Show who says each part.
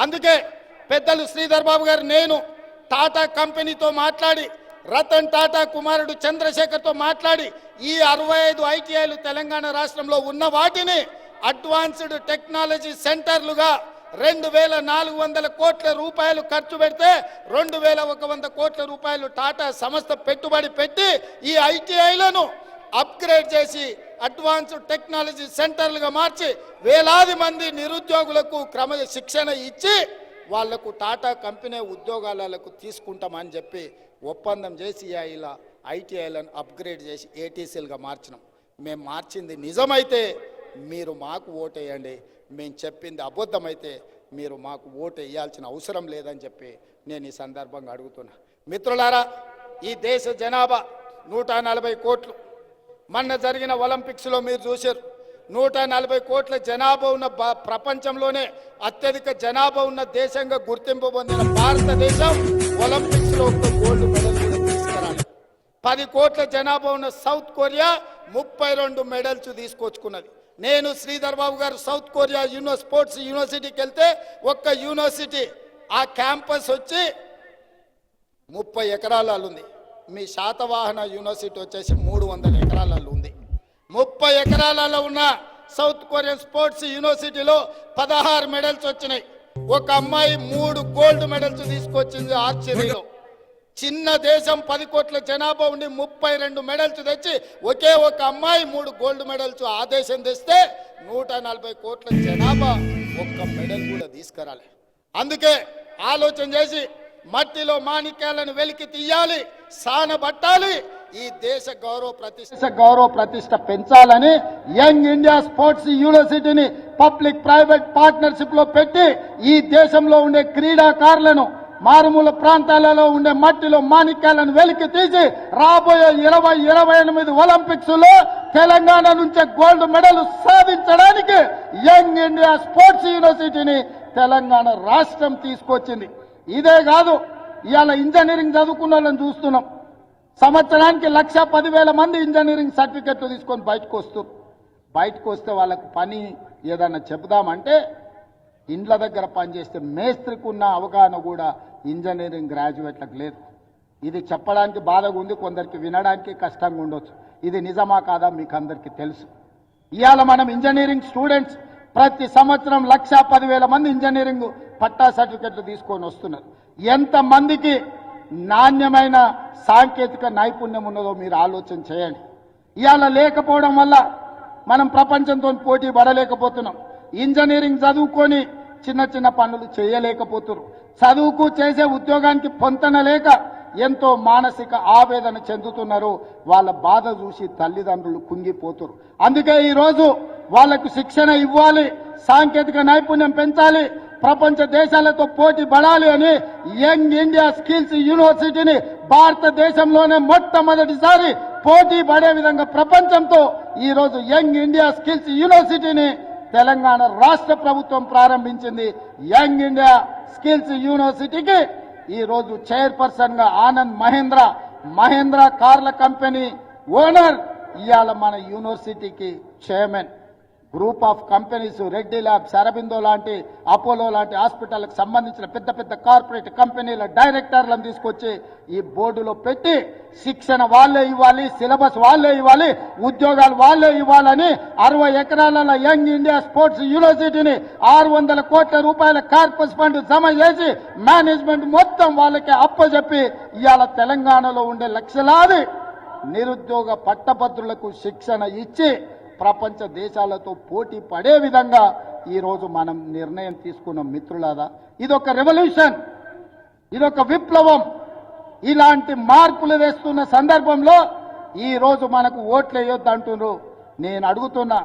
Speaker 1: అందుకే పెద్దలు శ్రీధర్ బాబు గారు నేను టాటా కంపెనీతో మాట్లాడి రతన్ టాటా కుమారుడు చంద్రశేఖర్తో మాట్లాడి ఈ 65 ఐటీఐలు తెలంగాణ రాష్ట్రంలో ఉన్న వాటిని అడ్వాన్స్డ్ టెక్నాలజీ సెంటర్లుగా 2400 కోట్ల రూపాయలు ఖర్చు పెడితే 2100 కోట్ల రూపాయలు టాటా సంస్థ పెట్టుబడి పెట్టి ఈ ఐటీఐలను అప్గ్రేడ్ చేసి అడ్వాన్స్డ్ టెక్నాలజీ సెంటర్లుగా మార్చి వేలాది మంది నిరుద్యోగులకు క్రమశిక్షణ ఇచ్చి వాళ్లకు టాటా కంపెనీ ఉద్యోగాలకు తీసుకుంటామని చెప్పి ఒప్పందం చేసి ఇలా ఐటీఐలను అప్గ్రేడ్ చేసి ఏటీసీలుగా మార్చినాం. మేము మార్చింది నిజమైతే మీరు మాకు ఓటేయండి, మేము చెప్పింది అబద్ధమైతే మీరు మాకు ఓటు వేయాల్సిన అవసరం లేదని చెప్పి నేను ఈ సందర్భంగా అడుగుతున్నా. మిత్రులారా, ఈ దేశ జనాభా 140 కోట్లు. మొన్న జరిగిన ఒలింపిక్స్లో మీరు చూశారు, 140 కోట్ల జనాభా ఉన్న ప్రపంచంలోనే అత్యధిక జనాభా ఉన్న దేశంగా గుర్తింపు పొందిన భారతదేశం ఒలింపిక్స్లో ఒక గోల్డ్ మెడల్ తీసుకురాలి. 10 కోట్ల జనాభా ఉన్న సౌత్ కొరియా 32 మెడల్స్ తీసుకొచ్చుకున్నది. నేను శ్రీధర్ బాబు గారు సౌత్ కొరియా స్పోర్ట్స్ యూనివర్సిటీకి వెళ్తే ఒక్క యూనివర్సిటీ ఆ క్యాంపస్ వచ్చి 30 ఎకరాలలో ఉంది. మీ శాతవాహన యూనివర్సిటీ వచ్చేసి 300 ఎకరాలలో ఉంది. 30 ఎకరాలలో ఉన్న సౌత్ కొరియన్ స్పోర్ట్స్ యూనివర్సిటీలో 16 మెడల్స్ వచ్చినాయి. ఒక అమ్మాయి 3 గోల్డ్ మెడల్స్ తీసుకొచ్చింది ఆర్చరీలో. చిన్న దేశం 10 కోట్ల జనాభా ఉండి 32 మెడల్స్ తెచ్చి ఒకే ఒక అమ్మాయి 3 గోల్డ్ మెడల్స్ ఆ దేశం తెస్తే 140 కోట్ల జనాభా ఒక్క మెడల్ కూడా తీసుకురాలి. అందుకే ఆలోచన చేసి మట్టిలో మాణిక్యాలను వెలికి తీయాలి, సానబట్టాలి, ఈ దేశ గౌరవ ప్రతిష్ట పెంచాలని యంగ్ ఇండియా స్పోర్ట్స్ యూనివర్సిటీని పబ్లిక్ ప్రైవేట్ పార్ట్నర్షిప్ లో పెట్టి ఈ దేశంలో ఉండే క్రీడాకారులను మారుమూల ప్రాంతాలలో ఉండే మట్టిలో మాణిక్యాలను వెలికి తీసి రాబోయే 2028 ఒలింపిక్స్ లో తెలంగాణ నుంచే గోల్డ్ మెడల్ సాధించడానికి యంగ్ ఇండియా స్పోర్ట్స్ యూనివర్సిటీని తెలంగాణ రాష్ట్రం తీసుకొచ్చింది. ఇదే కాదు, ఇవాళ ఇంజనీరింగ్ చదువుకున్న వాళ్ళని చూస్తున్నాం. సంవత్సరానికి 1,10,000 మంది ఇంజనీరింగ్ సర్టిఫికెట్లు తీసుకొని బయటకు వస్తే వాళ్ళకు పని ఏదన్నా చెబుదామంటే ఇండ్ల దగ్గర పనిచేస్తే మేస్త్రికి ఉన్న అవగాహన కూడా ఇంజనీరింగ్ గ్రాడ్యుయేట్లకు లేదు. ఇది చెప్పడానికి బాధగా ఉంది, కొందరికి వినడానికి కష్టంగా ఉండొచ్చు. ఇది నిజమా కాదా మీకు అందరికీ తెలుసు. ఇవాళ మనం ఇంజనీరింగ్ స్టూడెంట్స్ ప్రతి సంవత్సరం 1,10,000 మంది ఇంజనీరింగ్ పట్టా సర్టిఫికెట్లు తీసుకొని వస్తున్నారు. ఎంతమందికి నాణ్యమైన సాంకేతిక నైపుణ్యం ఉన్నదో మీరు ఆలోచన చేయండి. ఇవాళ లేకపోవడం వల్ల మనం ప్రపంచంతో పోటీ పడలేకపోతున్నాం. ఇంజనీరింగ్ చదువుకొని చిన్న చిన్న పనులు చేయలేకపోతున్నారు. చదువుకు చేసే ఉద్యోగానికి పొంతన లేక ఎంతో మానసిక ఆవేదన చెందుతున్నారు. వాళ్ళ బాధ చూసి తల్లిదండ్రులు కుంగిపోతున్నారు. అందుకే ఈరోజు వాళ్లకు శిక్షణ ఇవ్వాలి, సాంకేతిక నైపుణ్యం పెంచాలి, ప్రపంచ దేశాలతో పోటీ పడాలి అని యంగ్ ఇండియా స్కిల్స్ యూనివర్సిటీని భారతదేశంలోనే మొట్టమొదటిసారి పోటీ పడే విధంగా ప్రపంచంతో ఈరోజు యంగ్ ఇండియా స్కిల్స్ యూనివర్సిటీని తెలంగాణ రాష్ట్ర ప్రభుత్వం ప్రారంభించింది. యంగ్ ఇండియా స్కిల్స్ యూనివర్సిటీకి ఈరోజు చైర్పర్సన్ గా ఆనంద్ మహేంద్ర కార్ల కంపెనీ ఓనర్, ఇవాళ మన యూనివర్సిటీకి chairman. Group of companies, Reddy labs, Aurobindo లాంటి, అపోలో లాంటి హాస్పిటల్కి సంబంధించిన పెద్ద పెద్ద కార్పొరేట్ కంపెనీల డైరెక్టర్లను తీసుకొచ్చి ఈ బోర్డులో పెట్టి శిక్షణ వాళ్ళే ఇవ్వాలి, సిలబస్ వాళ్ళే ఇవ్వాలి, ఉద్యోగాలు వాళ్ళే ఇవ్వాలని 60 ఎకరాల యంగ్ ఇండియా స్పోర్ట్స్ యూనివర్సిటీని 600 కోట్ల రూపాయల కార్పస్ ఫండ్ జమ చేసి మేనేజ్మెంట్ మొత్తం వాళ్ళకి అప్పచెప్పి ఇవాళ తెలంగాణలో ఉండే లక్షలాది నిరుద్యోగ పట్టభద్రులకు శిక్షణ ఇచ్చి ప్రపంచ దేశాలతో పోటీ పడే విధంగా ఈరోజు మనం నిర్ణయం తీసుకున్నాం. మిత్రులారా, ఇదొక రెవల్యూషన్, ఇదొక విప్లవం. ఇలాంటి మార్పులు తెస్తున్న సందర్భంలో ఈరోజు మనకు ఓట్లు వేయొద్దు అంటున్నారు. నేను అడుగుతున్నా,